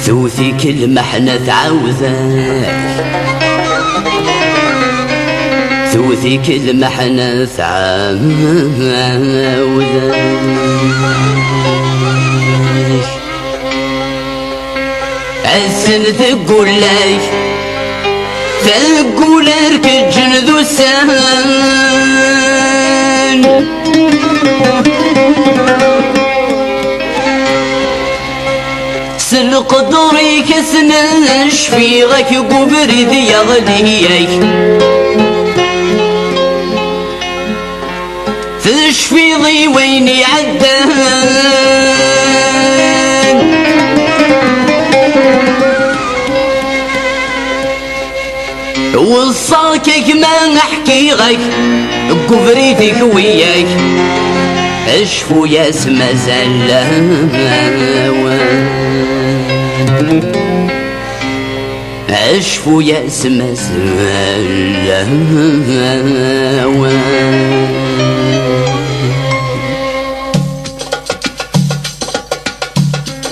ثوثي كلمة حنا تعاوذاك، ثوثي كلمة حنا تعاوذاك. عسن تقول لك تقول اركج ذو السهل، القدري كسنش في غك قبرد يغليك، تشفي ضي ويني عدان، وصاكك ما نحكي غك قبريتك وياك، اشفو يا اسم زلوان، اشفو يا اسم زلوان.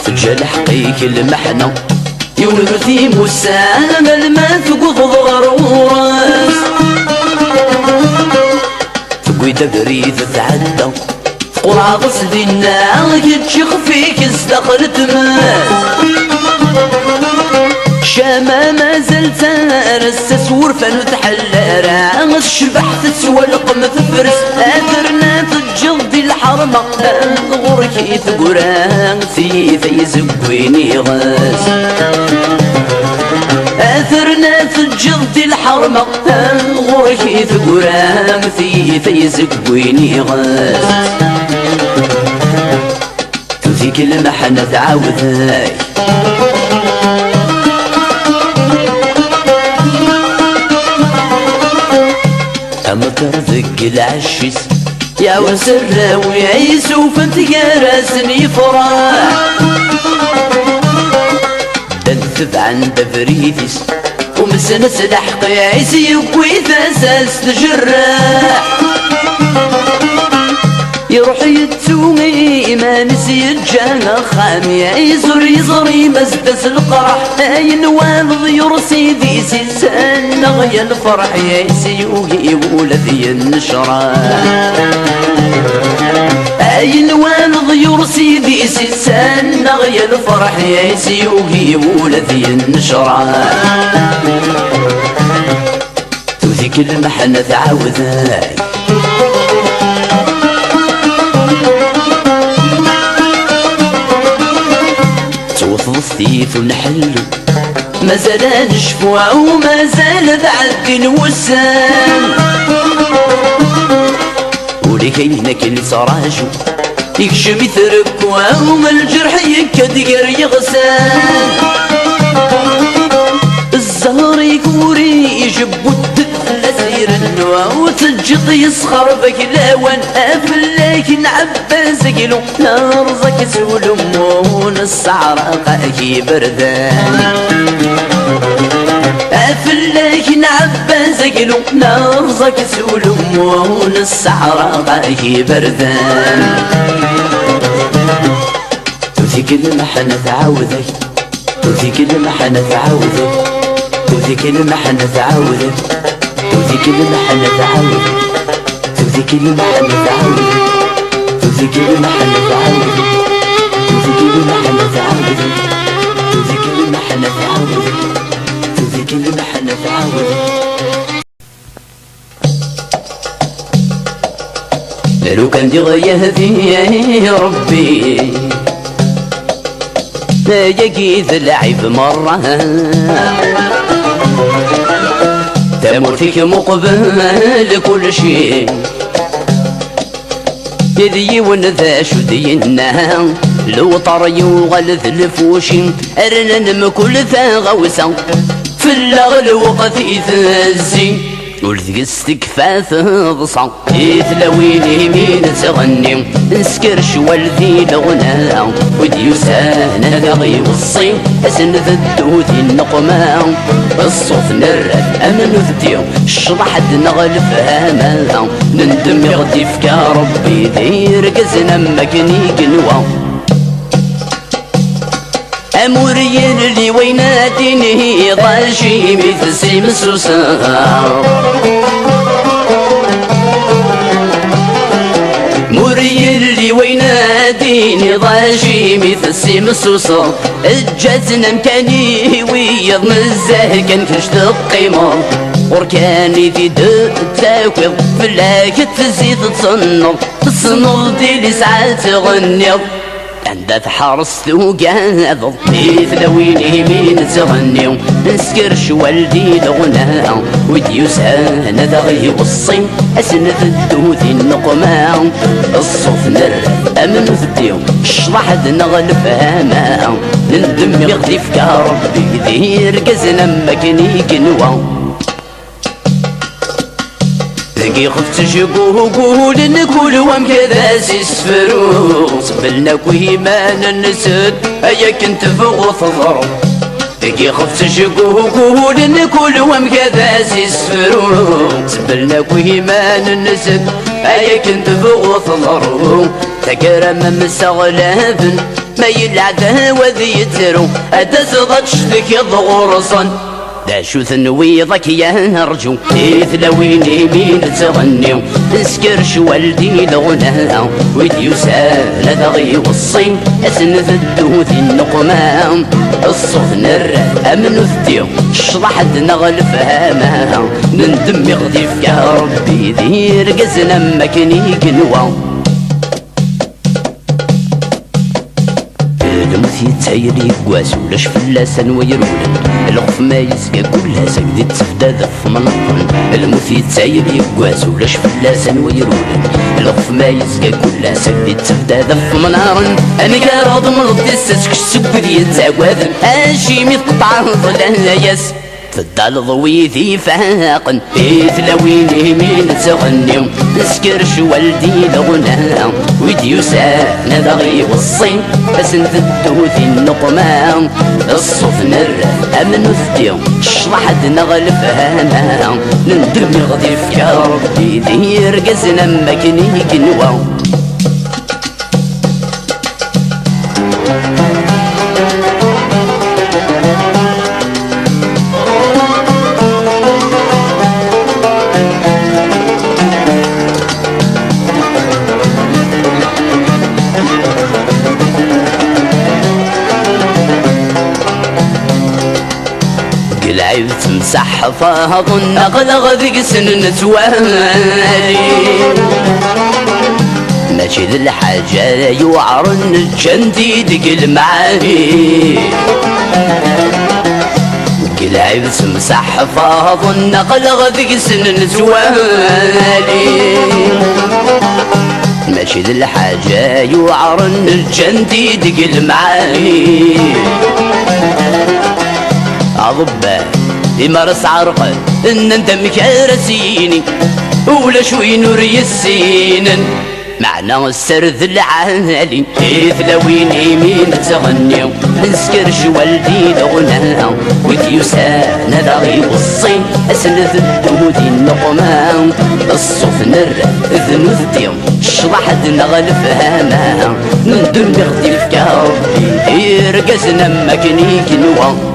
فجل حقيك المحنة يورثي مسام الماء تقض غروراس، تقوي تبريد تعدى قرعة غسل النار كتشخ فيك استخلت ماس، شاما ما زلت ارسس ورفن وتحلى راس، شبحت تسوى القمة فرس اثرنا تجلدي الحرمة، غركي ثقران في زقويني غاس، اثرنا تجلدي الحرمة، غركي ثقران في زقويني غاس. في كلمة حنا تعاوذاي، أما ترذق العشيس يا وسر ويعيس وفتقرسني فرح، دنثب عند فريدس ومسنس لحق يعيس يقوي ثاساس تجرح، يروح يتومي ما نسي الجانا خام يزري مزدس القرح، اي نوالض يرسي ذي سلسان نغي الفرح يسي ولدي النشرة، اي نوالض يرسي ذي سلسان نغي الفرح يسي ولدي النشرة. توذي كلمة حنا تعاوذاي، وثيث نحلو ما زال نشفوع وما زال بعد الوسام، ولكينك السراجو يكشم يثرك وما الجرح يكدقر يغسان، الزهر يكوري يجب الدفل النوى وتجط يسخر بك لاوان، افلاك نعباس قلو نرزك سولمون السعراء كي بردان، افلاك نعباس قلو نرزك سولمون السعراء كي بردان. توذي كلمة حنا تعاوذك، توذي كلمة حنا تعاوذك، توذي كلمة حنا تعاوذك، توذي كلمة حنا تعاوذك، توذي كلمة حنا تعاوذك، توذي كلمة حنا تعاوذك، توذي كلمة حنا تعاوذك، توذي كلمة حنا تعاوذك، توذي كلمة حنا تعاوذك. لو كان دي غيهتي يا ربي لا يجيذ لعب مرة، تمر فيك مقبل كل شيء، يدي ونذاش ودينا لو طري وغلث الفوشي، ارنن كل ذا غوسة فلا الوقت يتهزي ولتقستك فاث ضصع يتلاوين يمين تغني نسكر شوالذي الغناء وديوسان هذا غيوصي اسند الدوث النقمة الصوت نرد امن ذديو الشطح نغلف هاما نندم يغدي فيك ربي دير قزنا مكني قنوة أمورين اللي ويناتيني ضاجي مثل سيم السوسار مورين اللي ويناتيني ضاجي مثل سيم السوسار اجازنا مكاني ويض مزاه كان كنشت القيمة وركاني في تاكوض فلاك تزيد تصنض ديلي ساعات تغنيض عندها تحرص وقاض يتلاوين يمين تغني نسكر شوالدي الغناء وديوسان هذا غيوصي اسند الدوث النقمة الصوت نرد امن ذديو الشطح نغلف هاما نندم يغدي فيك ربي ذير قزنا مكني قنوة ذكي خفت شقوقول نقول وام كذا سيسفرو صبلنا كويمان النسد ايا كنت فوق ضرب ذكي خفت شقوقول نقول وام كذا سيسفرو صبلنا كويمان النسد ايا كنت فوق ضرب تكرم مسغلافن ما يلعده وذي يترو اتسغط شتك ضغرصا دا شو ثنويضك يا رجو يتلاوين يمين تغني نسكر شوالدي الغناء وديوسان هذا غيوصي اسند الدوث النقمة الصوت نرد امن ذديو الشطح نغلف هاما نندم يغدي فيك ربي دير قزنا مكني قنوة المثي تايري قواس ولاش فلاسا ويرولن الغف ما يزقى كلها سقدي تفدا ذف منطن المثي تايري قواس ولاش فلاسا ويرولن الغف ما يزقى كلها سقدي تفدا ذف منارن انا كارض مرض الساس كشتبدي يتعواذن هاشي ميقطع ظلان ياس فدال ضويثي فاقن يتلاوين يمين تغني نسكر شوالدي الغناء وديوسان هذا غيوصي اسند الدوث النقمة الصوت نرد امن ذديو الشطح نغلف هاما نندم يغدي فيك ربي دير قزنا مكني قنوة العيب تمسح فاض النقلغ ذيك سن نتوالي ماشي ذي الحاجة يوعرن الجندي دق المعاني العيب تمسح فاض النقلغ ذيك سن نتوالي ماشي ذي الحاجة يوعرن الجندي دق المعاني أضبه لمرس عرقه إن أنت مكرسيني ولا شوي نور يسينن معنى السرد العالي يثلاوين يمين تغني نسكر شوالدي الغناء وديوسان هذا غيوصي اسند الدود النقمة الصوت نرد ذنو ذديو الشطح نغلف هاما ندم نغدي فيك ربي يرقزنا مكني كنوة